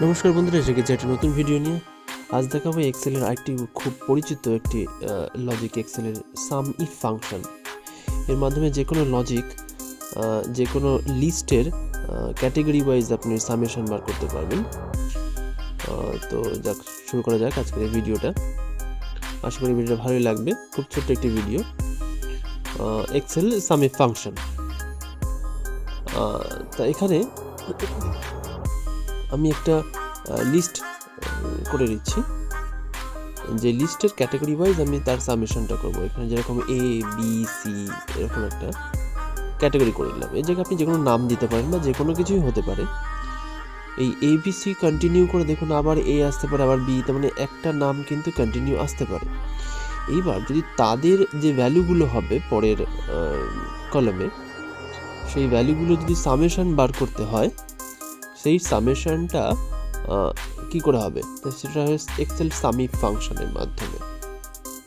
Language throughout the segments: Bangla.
নমস্কার বন্ধুরা, এসে গেছে একটা নতুন ভিডিও নিয়ে। আজ দেখাবো এক্সেলের আরেকটি খুব পরিচিত একটি লজিক, এক্সেলের সাম ইফ ফাংশন। এর মাধ্যমে যে কোনো লজিক, যে কোনো লিস্টের ক্যাটেগরি ওয়াইজ আপনি সামেশন বার করতে পারবেন। তো যাক, শুরু করা যাক আজকের এই ভিডিওটা। আশা করি ভিডিওটা ভালোই লাগবে। খুব ছোট্ট একটি video, Excel sum if function. তা এখানে আমি একটা লিস্ট করে দিচ্ছি, যে লিস্টের ক্যাটাগরি ওয়াইজ আমি তার সামেশনটা করব। এখানে যেরকম এ বি সি এরকম একটা ক্যাটাগরি করে দিলাম। এই জায়গায় আপনি যে কোনো নাম দিতে পারেন বা যে কোনো কিছুই হতে পারে। এই এ বি সি কন্টিনিউ করে দেখুন, আবার এ আসতে পারে, আবার বি, তার মানে একটা নাম কিন্তু কন্টিনিউ আসতে পারে। এইবার যদি তাদের যে ভ্যালুগুলো হবে পরের কলামে, সেই ভ্যালুগুলো যদি সামেশন বার করতে হয়, সেই সামেশনটা কি করে হবে, সেটা এক্সেল সামিফ ফাংশনের মাধ্যমে।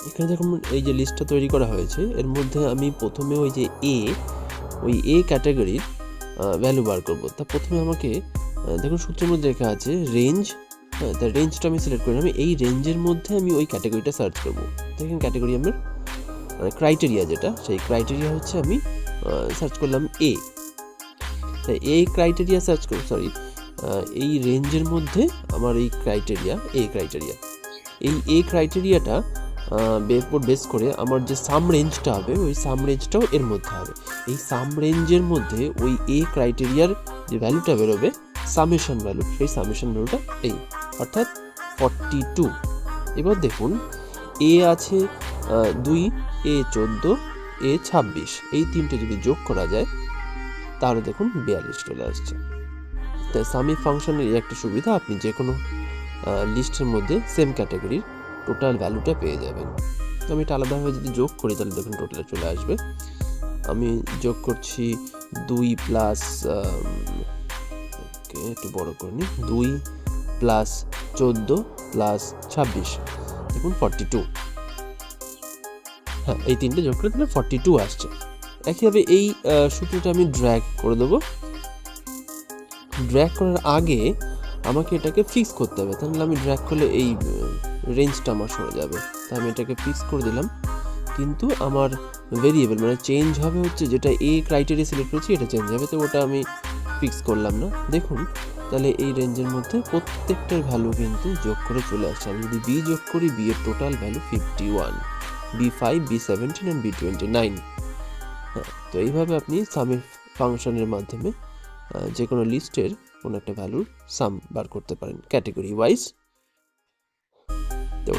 এখানে দেখুন এই যে লিস্টটা তৈরি করা হয়েছে, এর মধ্যে আমি প্রথমে ওই যে এ ক্যাটাগরির ভ্যালু বার করবো। তা প্রথমে আমাকে দেখুন সূত্রের মধ্যে লেখা আছে রেঞ্জ। তার রেঞ্জটা আমি সিলেক্ট করে আমি এই রেঞ্জের মধ্যে আমি ওই ক্যাটাগরিটা সার্চ করবো। দেখেন ক্যাটাগরি আমার ক্রাইটেরিয়া, যেটা সেই ক্রাইটেরিয়া হচ্ছে আমি সার্চ করলাম এ। তাই এই ক্রাইটেরিয়া সার্চ করব, সরি, এই রেঞ্জের মধ্যে আমার এই ক্রাইটেরিয়াটা বেস করে আমার যে সাম রেঞ্জটা হবে, ওই সাম রেঞ্জটাও এর মধ্যে হবে। এই সাম রেঞ্জের মধ্যে ওই এ ক্রাইটেরিয়ার যে ভ্যালুটা বেরোবে, সামেশন ভ্যালু, সেই সামেশন ভ্যালুটা এই, অর্থাৎ 42। এবার দেখুন এ আছে 2, এ 14, এ 26, এই তিনটে যদি যোগ করা যায় তাহলে দেখুন 42 চলে আসছে। তাই সামিফ ফাংশনের এই একটা সুবিধা, আপনি যে কোনো লিস্টের মধ্যে সেম ক্যাটাগরির টোটাল ভ্যালুটা পেয়ে যাবেন। তো আমি এটা আলাদাভাবে যদি যোগ করি তাহলে দেখুন টোটালে চলে আসবে। আমি যোগ করছি 2 প্লাস, একটু বড় করে নিই, 2 প্লাস 14 প্লাস 26, দেখুন 42। হ্যাঁ, এই তিনটে যোগ করে তাহলে 42 আসছে। একইভাবে এই সূত্রটা আমি ড্র্যাগ করে দেবো। ড্র্যাগ করার আগে আমাকে এটাকে ফিক্স করতে হবে, তাহলে আমি ড্র্যাগ করলে এই রেঞ্জটা আমার সরে যাবে। তাই আমি এটাকে ফিক্স করে দিলাম, কিন্তু আমার ভেরিয়েবল মানে চেঞ্জ হবে হচ্ছে, যেটা এ ক্রাইটেরিয়া সিলেক্ট করেছি এটা চেঞ্জ হবে, তো ওটা আমি ফিক্স করলাম না। দেখুন তাহলে এই রেঞ্জের মধ্যে প্রত্যেকটার ভ্যালু কিন্তু যোগ করে চলে আসছে। আমি যদি বি যোগ করি, বি এর total value 51, B5, B17 and B29। হ্যাঁ, তো এইভাবে আপনি সামিফ ফাংশনের মাধ্যমে যে কোনো লিস্টের কোনো একটা ভ্যালুর সাম বার করতে পারেন ক্যাটাগরি ওয়াইজ। তো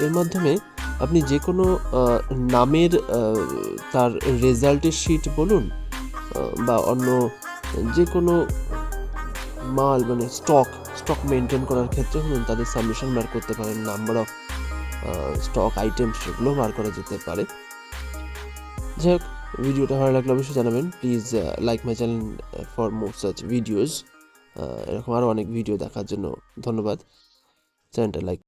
এর মাধ্যমে আপনি যে কোনো নামের তার রেজাল্টের শিট বলুন, বা অন্য যে কোনো মাল মানে স্টক মেনটেন করার ক্ষেত্রে বলুন, তাদের সাবমিশন বার করতে পারেন। নাম্বার অফ স্টক আইটেম, সেগুলো বার করা যেতে পারে। যাই হোক, ভিডিওটা ভালো লাগলে অবশ্যই জানাবেন। Please like my channel for more such videos. এরকম আরও অনেক ভিডিও দেখার জন্য ধন্যবাদ। চ্যানেলটা লাইক